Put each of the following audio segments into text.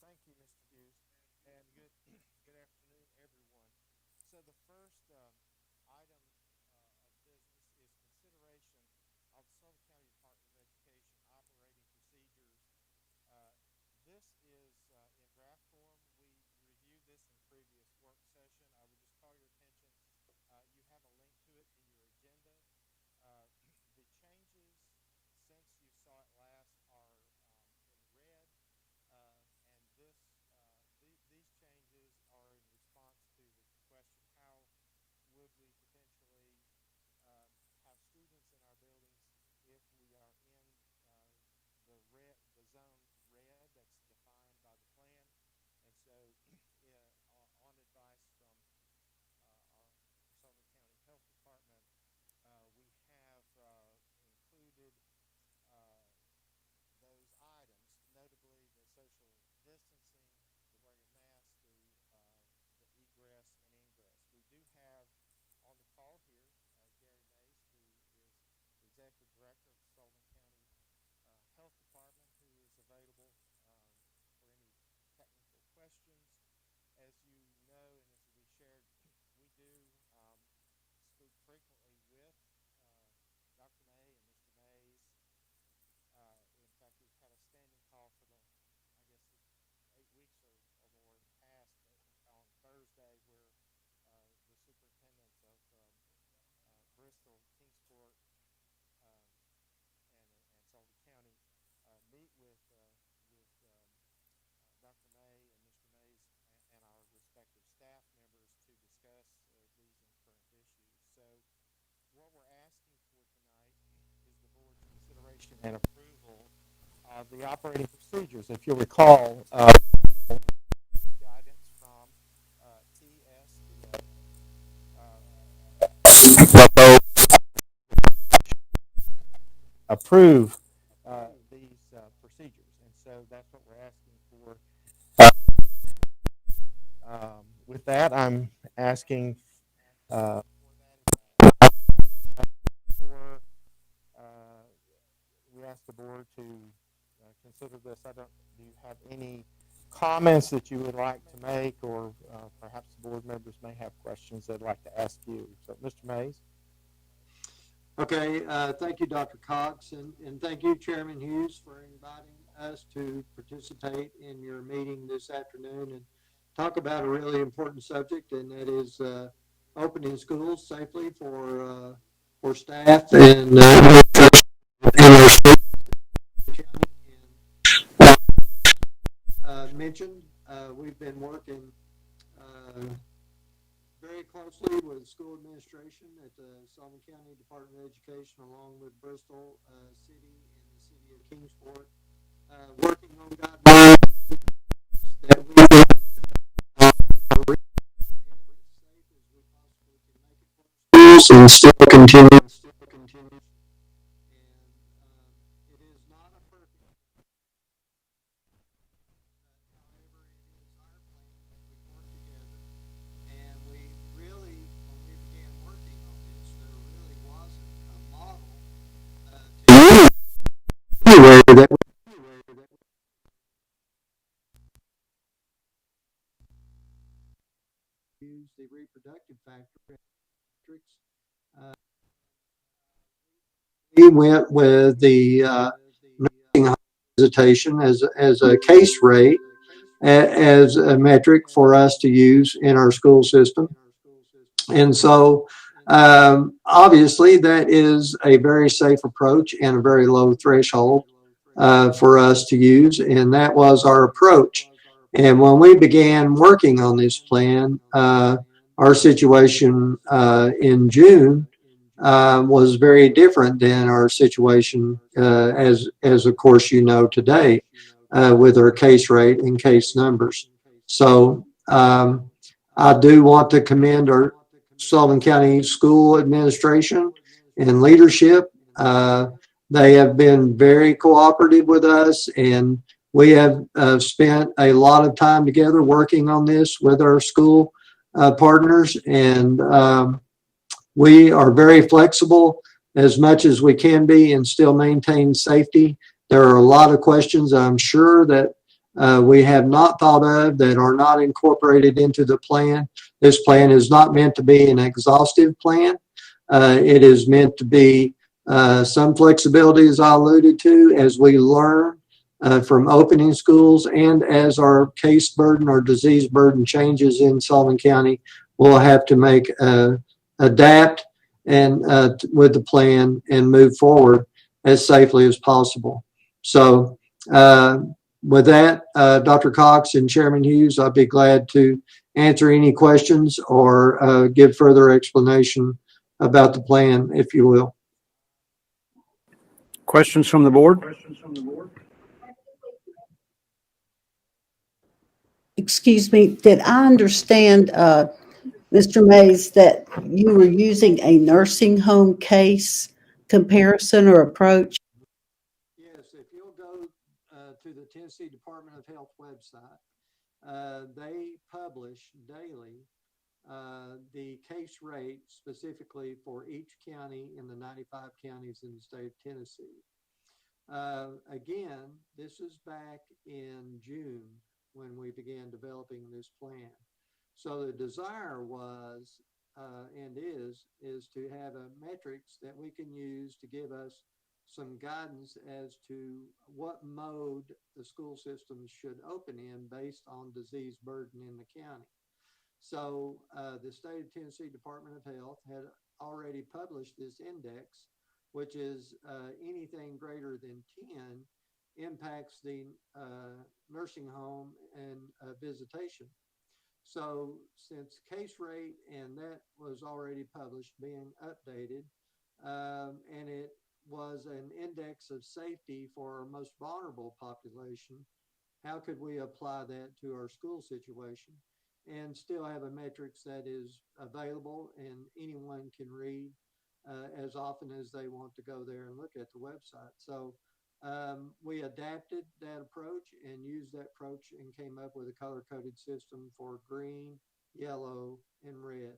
Thank you, Mr. Hughes, and good afternoon, everyone. So the first item of business is consideration of Sullivan County Department of Education operating procedures. Uh, this is in draft form. We reviewed this in previous work session. I would just call your attention. You have a link to it in your agenda. Uh, the changes since you saw it last are in red. And these changes are in response to the question, how would we potentially um, have students in our buildings if we are in the zone red that's defined by the plan. And so on advice from our Sullivan County Health Department, we have included uh, those items, notably the social distancing, the wearing of masks, the egress and ingress. We do have on the call here Gary Mays, who is the Executive Director of the Sullivan County Health Department, who is available for any technical questions. As you know, and as we shared, we do speak frequently with Dr. May and Mr. Mays. In fact, we've had a standing call for I guess, 8 weeks or more in the past on Thursday, where the superintendents of Bristol, Kingsport, um, and Sullivan County meet with Dr. May and Mr. Mays and our respective staff members to discuss these and current issues. So what we're asking for tonight is the board's consideration and approval of the operating procedures. If you'll recall, guidance from TSDA approve these procedures, and so that's what we're asking for. With that, I'm asking for we ask the board to consider this. I don't. Do you have any comments that you would like to make, or perhaps the board members may have questions they'd like to ask you? So, Mr. Mays. Okay, thank you, Dr. Cox, and thank you, Chairman Hughes, for inviting us to participate in your meeting this afternoon and talk about a really important subject, and that is opening schools safely for staff and our state. Mentioned, we've been working very closely with school administration at the Sullivan County Department of Education, along with Bristol City and the City of Kingsport, working on guidelines that we will as safe as we possibly can make it for schools and still continue. And it is not a perfect. However, it is our plan that we work together. And we really, when we began working on this, there really wasn't a model to anywhere that use the reproductive factor metrics. We went with the nursing visitation as a case rate, as a metric for us to use in our school system. And so obviously that is a very safe approach and a very low threshold for us to use. And that was our approach. And when we began working on this plan, our situation in June was very different than our situation as of course you know today with our case rate and case numbers. So I do want to commend our Sullivan County School Administration and leadership. They have been very cooperative with us, and we have spent a lot of time together working on this with our school partners, and we are very flexible as much as we can be and still maintain safety. There are a lot of questions I'm sure that we have not thought of that are not incorporated into the plan. This plan is not meant to be an exhaustive plan. It is meant to be some flexibility, as I alluded to, as we learn from opening schools and as our case burden or disease burden changes in Sullivan County, we'll have to adapt and with the plan and move forward as safely as possible. So with that, Dr. Cox and Chairman Hughes, I'd be glad to answer any questions or give further explanation about the plan, if you will. Questions from the board? Excuse me, did I understand, Mr. Mays, that you were using a nursing home case comparison or approach? Yes, if you'll go to the Tennessee Department of Health website, they publish daily the case rate specifically for each county in the 95 counties in the state of Tennessee. Again, this is back in June when we began developing this plan. So the desire was and is to have a metrics that we can use to give us some guidance as to what mode the school systems should open in based on disease burden in the county. So the state of Tennessee Department of Health had already published this index, which is anything greater than 10 impacts the nursing home and visitation. So since case rate and that was already published, being updated, and it was an index of safety for our most vulnerable population, how could we apply that to our school situation and still have a metrics that is available and anyone can read as often as they want to go there and look at the website? So we adapted that approach and used that approach and came up with a color-coded system for green, yellow, and red.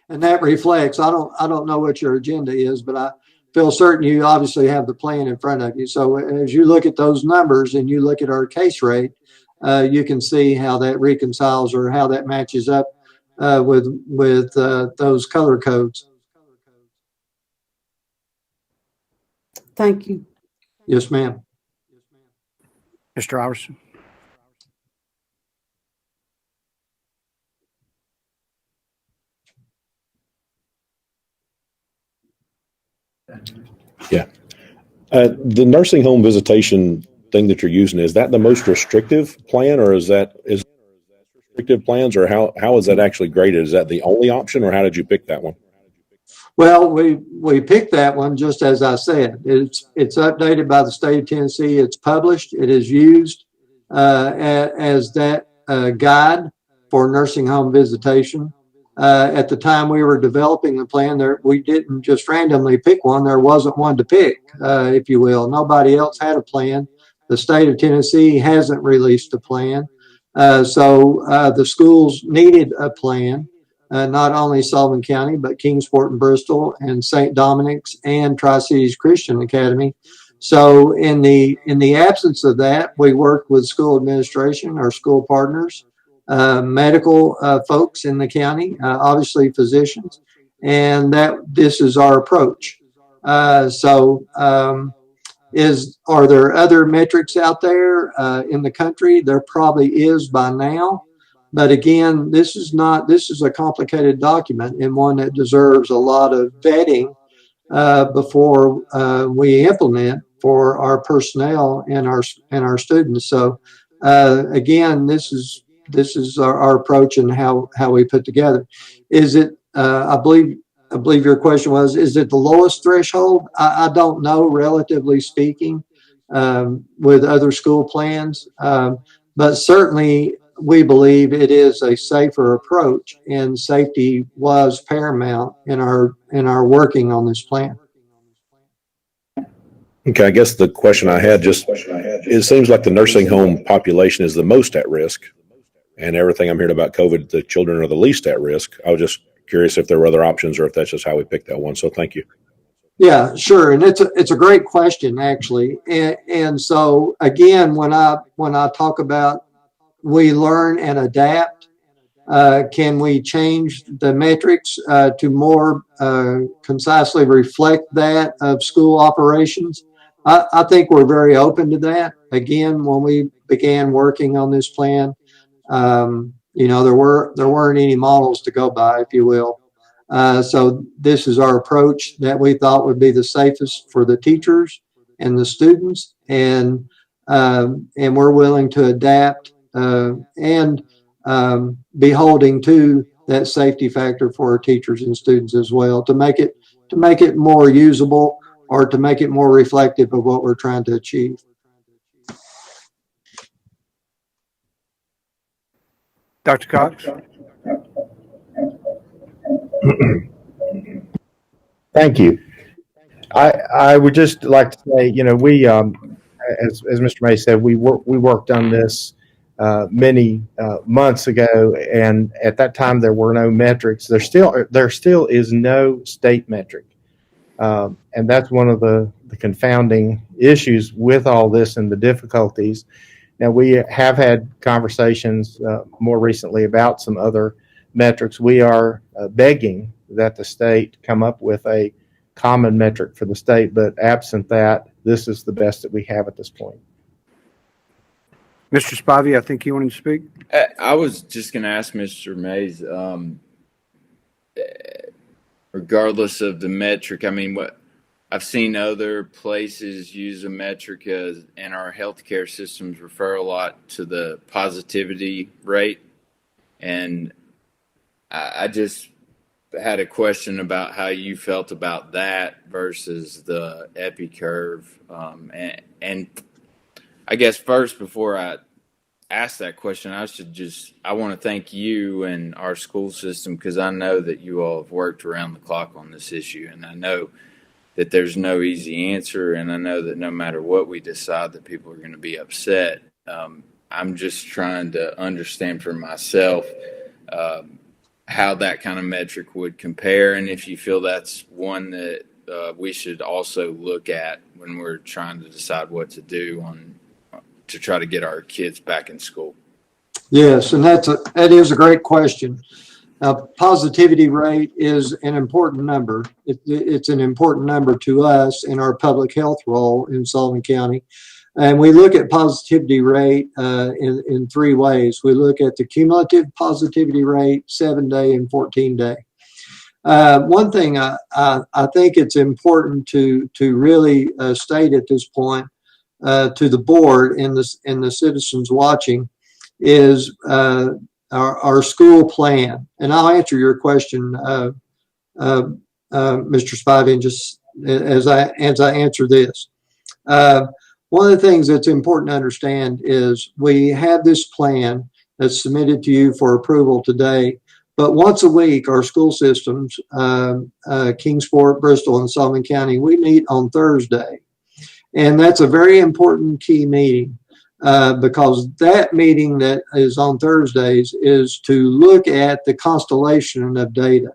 And that reflects, I don't know what your agenda is, but I feel certain you obviously have the plan in front of you. So as you look at those numbers and you look at our case rate, you can see how that reconciles or how that matches up with those color codes. Thank you. Yes, ma'am. Mr. Iverson. Yeah. The nursing home visitation thing that you're using, is that the most restrictive plan, or is restrictive plans, or how is that actually graded? Is that the only option, or how did you pick that one? Well, we picked that one just as I said. It's updated by the state of Tennessee. It's published. It is used as that guide for nursing home visitation. At the time we were developing the plan, we didn't just randomly pick one. There wasn't one to pick, if you will. Nobody else had a plan. The state of Tennessee hasn't released a plan. So the schools needed a plan. Not only Sullivan County, but Kingsport and Bristol and St. Dominic's and Tri-Cities Christian Academy. So in the absence of that, we worked with school administration, our school partners, medical folks in the county, obviously physicians, and this is our approach. Are there other metrics out there in the country? There probably is by now. But again, this is a complicated document and one that deserves a lot of vetting before we implement for our personnel and our students. So again, this is our approach and how we put together. Is it? I believe your question was, is it the lowest threshold? I don't know, relatively speaking, with other school plans, but certainly we believe it is a safer approach, and safety was paramount in our working on this plan. Okay, I guess the question I had it seems like the nursing home population is the most at risk, and everything I'm hearing about COVID, the children are the least at risk. I was just curious if there were other options or if that's just how we picked that one. So thank you. Yeah, sure. And it's a great question, actually. And so again, when I talk about we learn and adapt, can we change the metrics to more concisely reflect that of school operations? I think we're very open to that. Again, when we began working on this plan, there weren't any models to go by, if you will. So this is our approach that we thought would be the safest for the teachers and the students, and we're willing to adapt and be holding to that safety factor for our teachers and students as well to make it more usable or to make it more reflective of what we're trying to achieve. Dr. Cox? Thank you. I would just like to say, we, as Mr. May said, we worked on this many months ago, and at that time there were no metrics. There still is no state metric, and that's one of the confounding issues with all this and the difficulties. Now, we have had conversations more recently about some other metrics. We are begging that the state come up with a common metric for the state, but absent that, this is the best that we have at this point. Mr. Spivey, I think you wanted to speak. I was just going to ask Mr. Mays, regardless of the metric, I mean, what I've seen other places use a metric and our healthcare systems refer a lot to the positivity rate. And I just had a question about how you felt about that versus the epi curve. And I guess first, before I ask that question, I want to thank you and our school system, because I know that you all have worked around the clock on this issue, and I know that there's no easy answer, and I know that no matter what we decide that people are going to be upset. I'm just trying to understand for myself how that kind of metric would compare, and if you feel that's one that we should also look at when we're trying to decide what to do to try to get our kids back in school. Yes, and that is a great question. Positivity rate is an important number. It's an important number to us in our public health role in Sullivan County. And we look at positivity rate in three ways. We look at the cumulative positivity rate, 7-day and 14-day. One thing I think it's important to really state at this point to the board and the citizens watching is our school plan. And I'll answer your question, Mr. Spivey, just as I answer this. One of the things that's important to understand is we have this plan that's submitted to you for approval today, but once a week, our school systems, Kingsport, Bristol, and Sullivan County, we meet on Thursday. And that's a very important key meeting because that meeting that is on Thursdays is to look at the constellation of data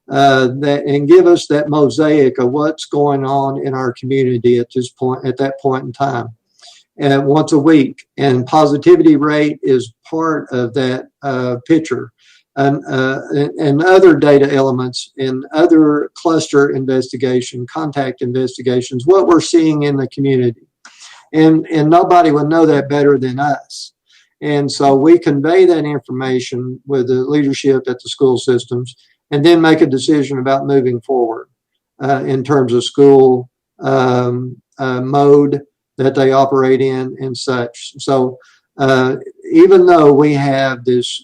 and give us that mosaic of what's going on in our community at that point in time. And once a week, and positivity rate is part of that picture. And other data elements in other cluster investigation, contact investigations, what we're seeing in the community. And nobody would know that better than us. And so we convey that information with the leadership at the school systems and then make a decision about moving forward in terms of school mode that they operate in and such. So even though we have this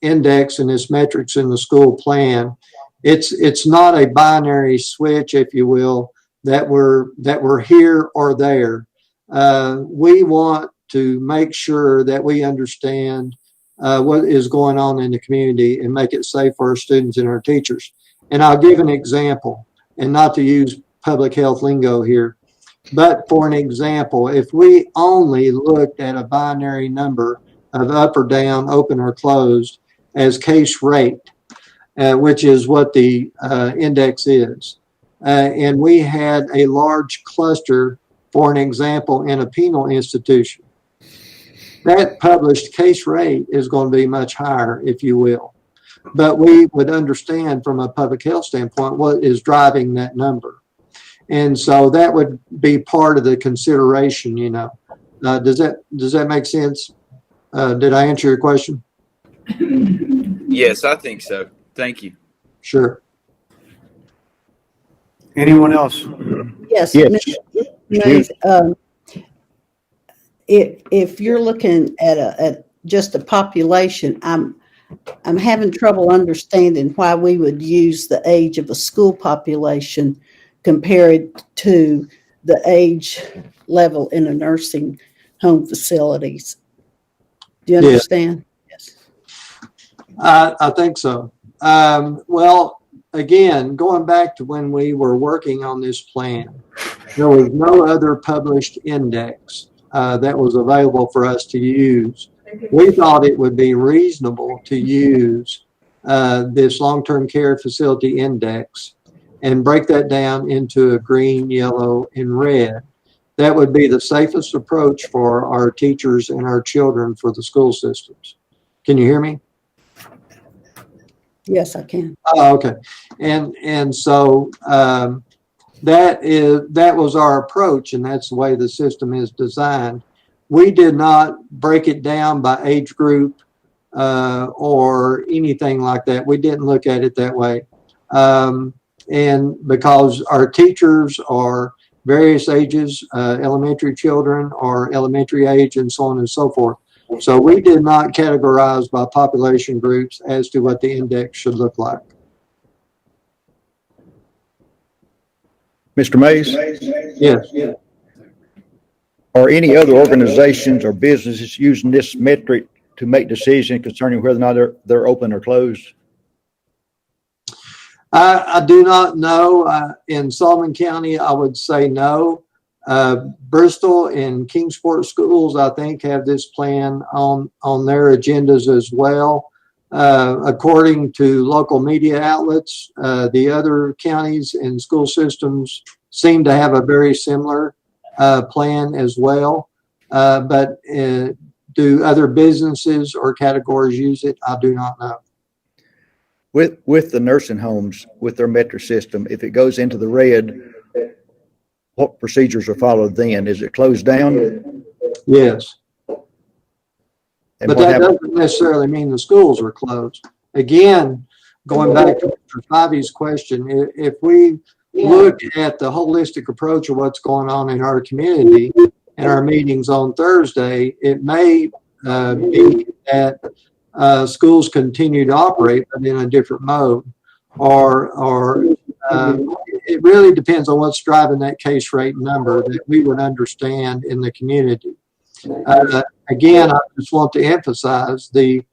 index and this metrics in the school plan, it's not a binary switch, if you will, that we're here or there. We want to make sure that we understand what is going on in the community and make it safe for our students and our teachers. And I'll give an example, and not to use public health lingo here, but for an example, if we only looked at a binary number of up or down, open or closed as case rate, which is what the index is, and we had a large cluster, for an example, in a penal institution, that published case rate is going to be much higher, if you will. But we would understand from a public health standpoint what is driving that number. And so that would be part of the consideration, you know. Does that make sense? Did I answer your question? Yes, I think so. Thank you. Sure. Anyone else? Yes. Yes. Ms. If you're looking at just a population, I'm having trouble understanding why we would use the age of a school population compared to the age level in a nursing home facilities. Do you understand? Yes. I think so. Well, again, going back to when we were working on this plan, there was no other published index that was available for us to use. We thought it would be reasonable to use this long-term care facility index and break that down into a green, yellow, and red. That would be the safest approach for our teachers and our children for the school systems. Can you hear me? Yes, I can. Oh, okay. And so that was our approach, and that's the way the system is designed. We did not break it down by age group or anything like that. We didn't look at it that way. And because our teachers are various ages, elementary children or elementary age, and so on and so forth. So we did not categorize by population groups as to what the index should look like. Mr. Mays? Yes. Are any other organizations or businesses using this metric to make decisions concerning whether or not they're open or closed? I do not know. In Sullivan County, I would say no. Bristol and Kingsport schools, I think, have this plan on their agendas as well. According to local media outlets, the other counties and school systems seem to have a very similar plan as well. But do other businesses or categories use it? I do not know. With the nursing homes, with their metric system, if it goes into the red, what procedures are followed then? Is it closed down? Yes. And But that doesn't necessarily mean the schools are closed. Again, going back to Mr. Spivey's question, if we look at the holistic approach of what's going on in our community and our meetings on Thursday, it may be that schools continue to operate, but in a different mode, or it really depends on what's driving that case rate number that we would understand in the community. Again, I just want to emphasize the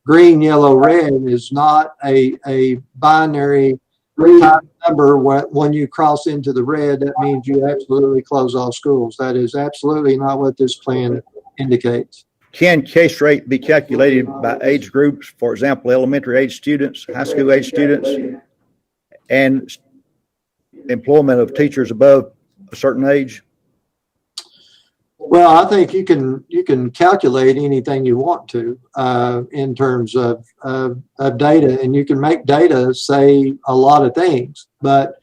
green, yellow, red is not a binary type number. When you cross into the red, that means you absolutely close all schools. That is absolutely not what this plan indicates. Can case rate be calculated by age groups? For example, elementary age students, high school age students, and employment of teachers above a certain age? Well, I think you can calculate anything you want to in terms of data, and you can make data say a lot of things. But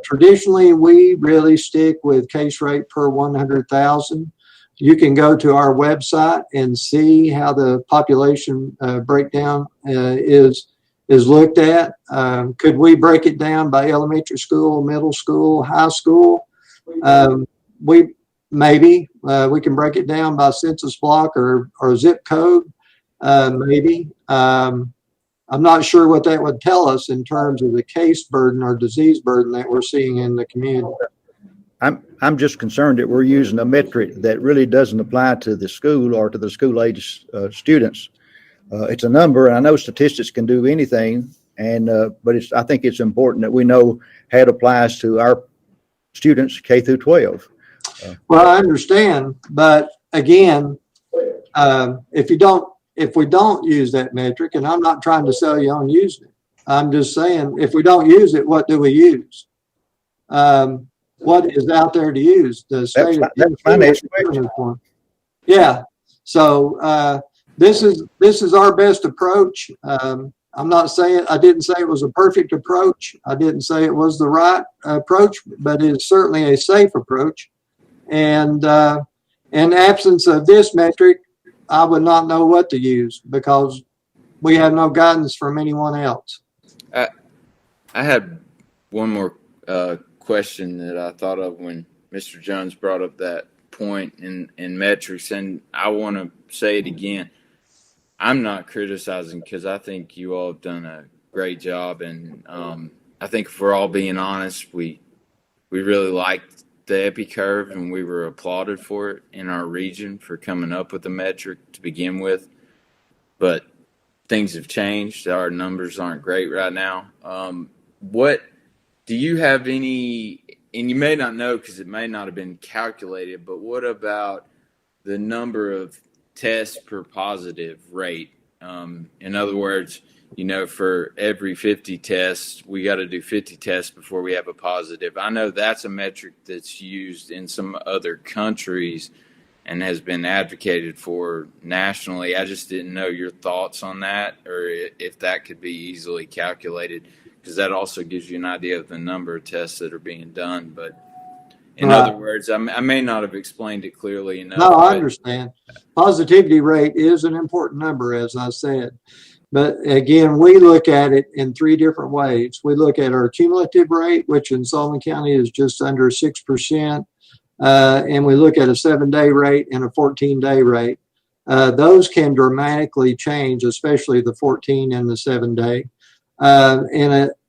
traditionally, we really stick with case rate per 100,000. You can go to our website and see how the population breakdown is looked at. Could we break it down by elementary school, middle school, high school? Maybe we can break it down by census block or zip code. Maybe. I'm not sure what that would tell us in terms of the case burden or disease burden that we're seeing in the community. I'm just concerned that we're using a metric that really doesn't apply to the school or to the school age students. It's a number, and I know statistics can do anything, but I think it's important that we know how it applies to our students K through 12. Well, I understand, but again, if we don't use that metric, and I'm not trying to sell you on using it, I'm just saying if we don't use it, what do we use? what is out there to use. The state of That's my Tennessee next has given question. us one. Yeah. So this is our best approach. I'm not saying, I didn't say it was a perfect approach. I didn't say it was the right approach, but it is certainly a safe approach. And in absence of this metric, I would not know what to use because we have no guidance from anyone else. I had one more question that I thought of when Mr. Jones brought up that point in metrics, and I want to say it again. I'm not criticizing because I think you all have done a great job, and I think if we're all being honest, we really liked the Epi curve, and we were applauded for it in our region for coming up with a metric to begin with. But things have changed. Our numbers aren't great right now. What do you have any, and you may not know because it may not have been calculated, but what about the number of tests per positive rate? In other words, for every 50 tests, we got to do 50 tests before we have a positive. I know that's a metric that's used in some other countries and has been advocated for nationally. I just didn't know your thoughts on that, or if that could be easily calculated, because that also gives you an idea of the number of tests that are being done. But in other words, I may not have explained it clearly enough. No, I understand. Positivity rate is an important number, as I said. But again, we look at it in three different ways. We look at our cumulative rate, which in Sullivan County is just under 6%. And we look at a 7-day rate and a 14-day rate. Those can dramatically change, especially the 14 and the 7-day.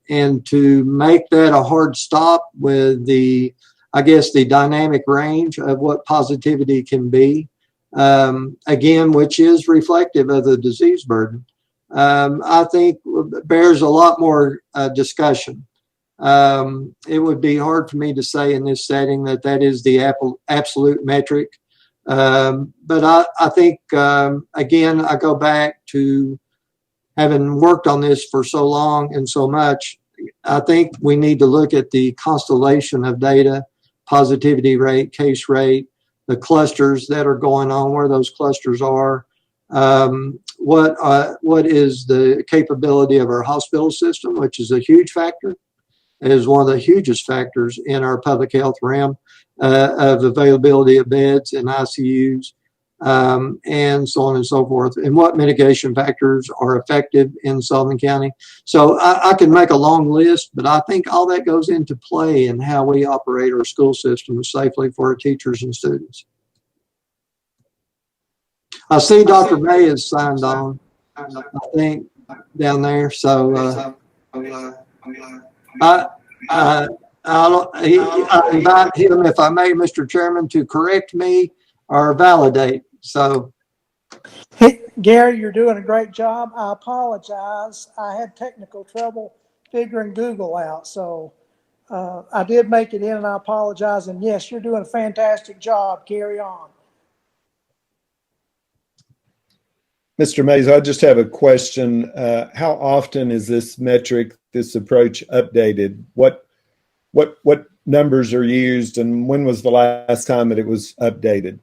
And to make that a hard stop with the dynamic range of what positivity can be, again, which is reflective of the disease burden, I think bears a lot more discussion. It would be hard for me to say in this setting that is the absolute metric. But I think, again, I go back to having worked on this for so long and so much. I think we need to look at the constellation of data, positivity rate, case rate, the clusters that are going on, where those clusters are, what is the capability of our hospital system, which is a huge factor. It is one of the hugest factors in our public health realm of availability of beds and ICUs, and so on and so forth, and what mitigation factors are effective in Sullivan County. So I can make a long list, but I think all that goes into play in how we operate our school system safely for our teachers and students. I see Dr. May is signed on, I think, down there. So I invite him, if I may, Mr. Chairman, to correct me or validate. So, hey, Gary, you're doing a great job. I apologize. I had technical trouble figuring Google out. So I did make it in, and I apologize. And yes, you're doing a fantastic job. Carry on. Mr. Mays, I just have a question. How often is this metric, this approach updated? What numbers are used, and when was the last time that it was updated?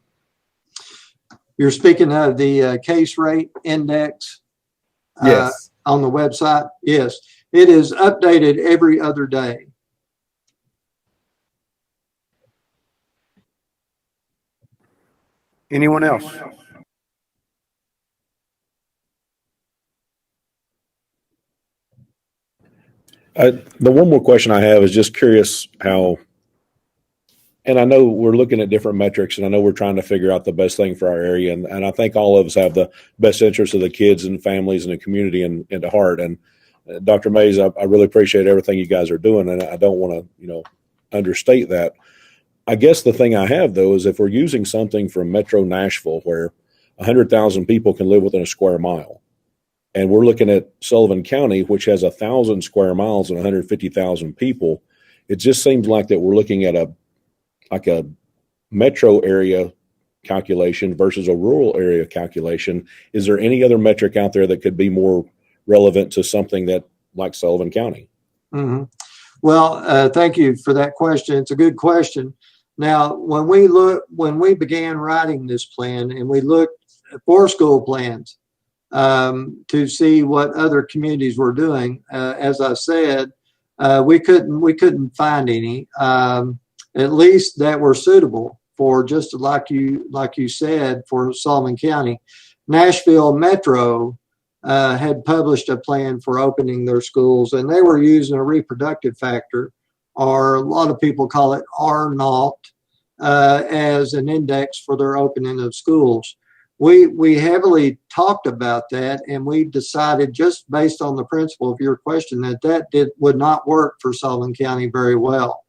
You're speaking of the case rate index Yes. On the website? Yes. It is updated every other day. Anyone else? The one more question I have is just curious how, and I know we're looking at different metrics, and I know we're trying to figure out the best thing for our area, and I think all of us have the best interests of the kids and families and the community into heart. And Dr. Mays, I really appreciate everything you guys are doing, and I don't want to, understate that. I guess the thing I have, though, is if we're using something from Metro Nashville where 100,000 people can live within a square mile, and we're looking at Sullivan County, which has 1,000 square miles and 150,000 people, it just seems like that we're looking at a metro area calculation versus a rural area calculation. Is there any other metric out there that could be more relevant to something that like Sullivan County? Mm-hmm. Well, thank you for that question. It's a good question. Now, when we began writing this plan and we looked for school plans to see what other communities were doing, as I said, we couldn't find any, at least that were suitable for just like you said for Sullivan County. Nashville Metro had published a plan for opening their schools, and they were using a reproductive factor, or a lot of people call it R naught, as an index for their opening of schools. We heavily talked about that, and we decided, just based on the principle of your question, that would not work for Sullivan County very well.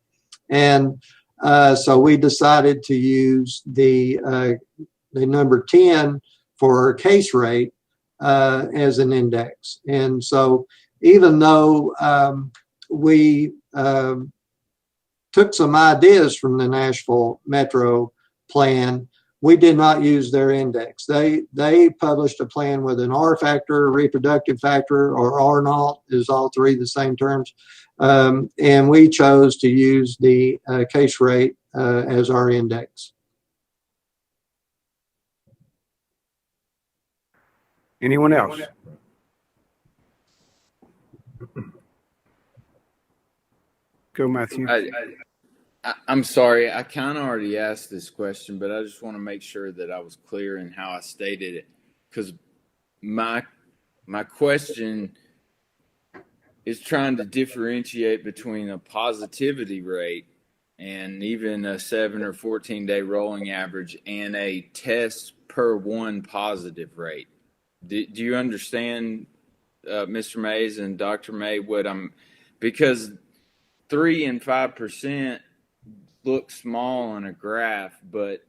And so we decided to use the number 10 for case rate as an index. And so even though we took some ideas from the Nashville Metro plan, we did not use their index. They published a plan with an R factor, reproductive factor, or R naught, is all three the same terms. And we chose to use the case rate as our index. Anyone else? Go, Matthew. I'm sorry, I kind of already asked this question, but I just want to make sure that I was clear in how I stated it, because my question is trying to differentiate between a positivity rate and even a 7 or 14-day rolling average and a test per one positive rate. Do you understand, Mr. Mays and Dr. May, because 3 and 5% look small on a graph, but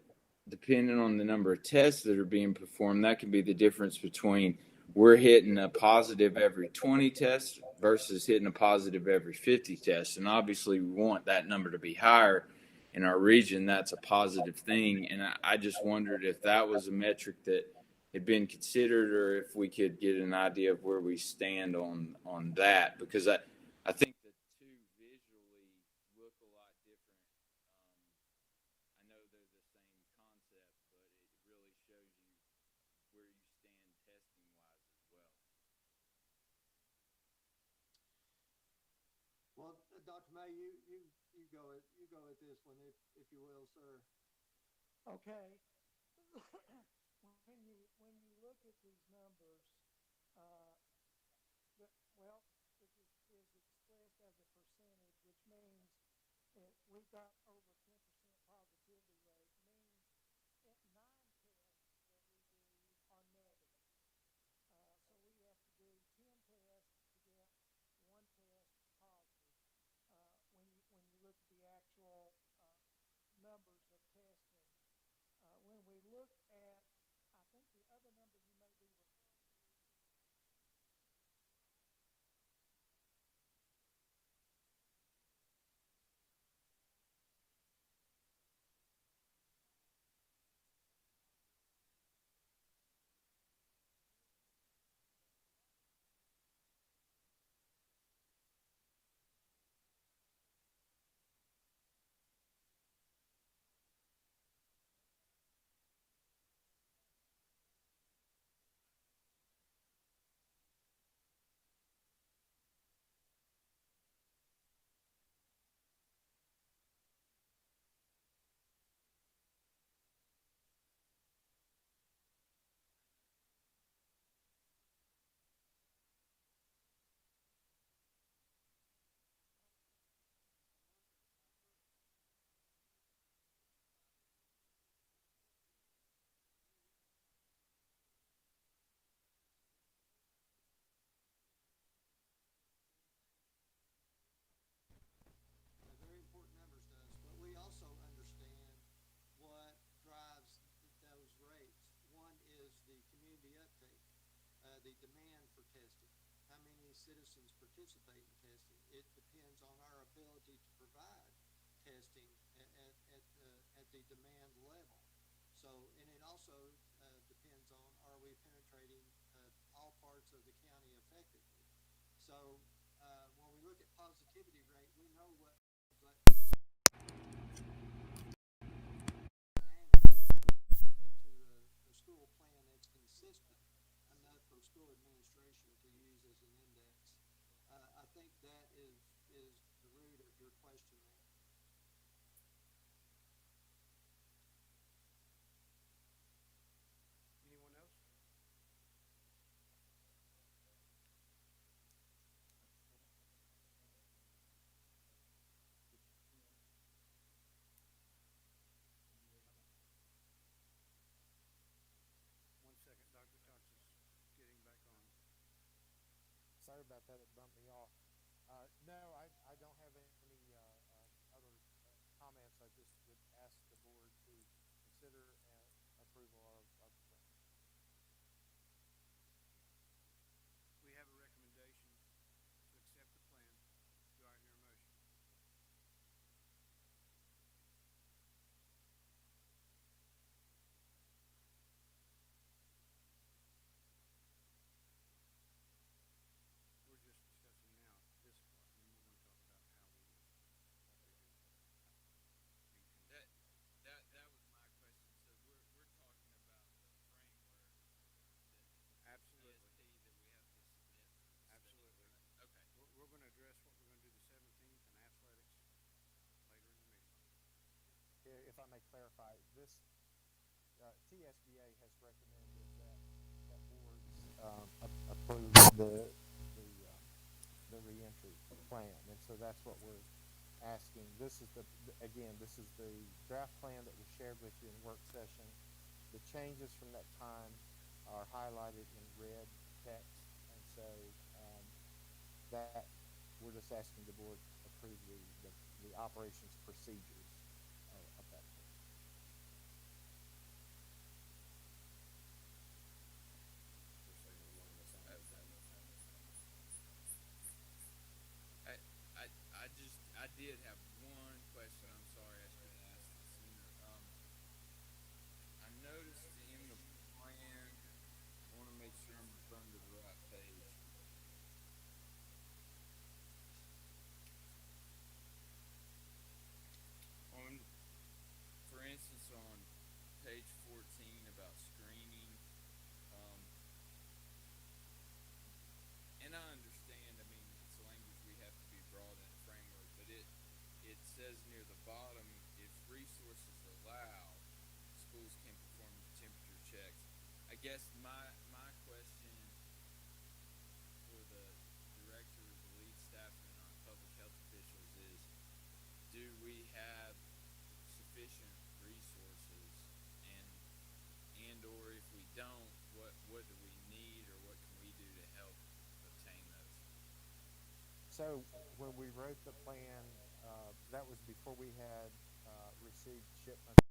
depending on the number of tests that are being performed, that can be the difference between we're hitting a positive every 20 tests versus hitting a positive every 50 tests. And obviously we want that number to be higher in our region. That's a positive thing. And I just wondered if that was a metric that had been considered, or if we could get an idea of where we stand on that, because I think the two visually look a lot different. I know they're the same concept, but it really shows you where you stand testing wise as well. Well, Dr. May, you go at this one, if you will, sir. Okay. When you look at these numbers, well, it is expressed as a percentage, which means that we've got over 10% positivity rate, means that 9 tests that we do are negative. So we have to do 10 tests to get 1 test positive. When you look at the actual numbers of testing, when we look at, I think the other number you may be referring to. Very important numbers to us, but we also understand what drives those rates. One is the community uptake, the demand for testing. How many citizens participate in testing? It depends on our ability to provide testing at the demand level. So, and it also depends on, are we penetrating all parts of the county effectively? So when we look at positivity rate, we know think that is the root of your question there. Anyone else? One second, Dr. Cox is getting back on. Sorry about that. It bumped me off. No, I don't have any other comments. I just would ask the board to consider approval of the plan. We have a recommendation to accept the plan. Do I hear a motion? We're just discussing now this part, and then we're going to talk about how we That that was my question. So we're talking about the framework that absolutely, TSP that we have to submit for the absolutely. study. Okay. We're going to address what we're going to do the 17th and athletics later in the meeting. If I may clarify, this TSBA has recommended that boards approve the reentry plan, and so that's what we're asking. This is this is the draft plan that was shared with you in work session. The changes from that time are highlighted in red text, and so that we're just asking the board to approve the operations procedures of that plan. I did have one question. I'm sorry, I should have asked it sooner. I noticed in the plan, I want to make sure I'm referring to the right page. For instance, on page 14 about screening, and I understand, I mean, it's language we have to be broad in a framework, but it says near the bottom, if resources allow, schools can perform temperature checks. I guess my question for the director, the lead staff, and our public health officials is, do we have sufficient resources, and or if we don't, what do we need, or what can we do to help obtain those? So when we wrote the plan, that was before we had received shipments.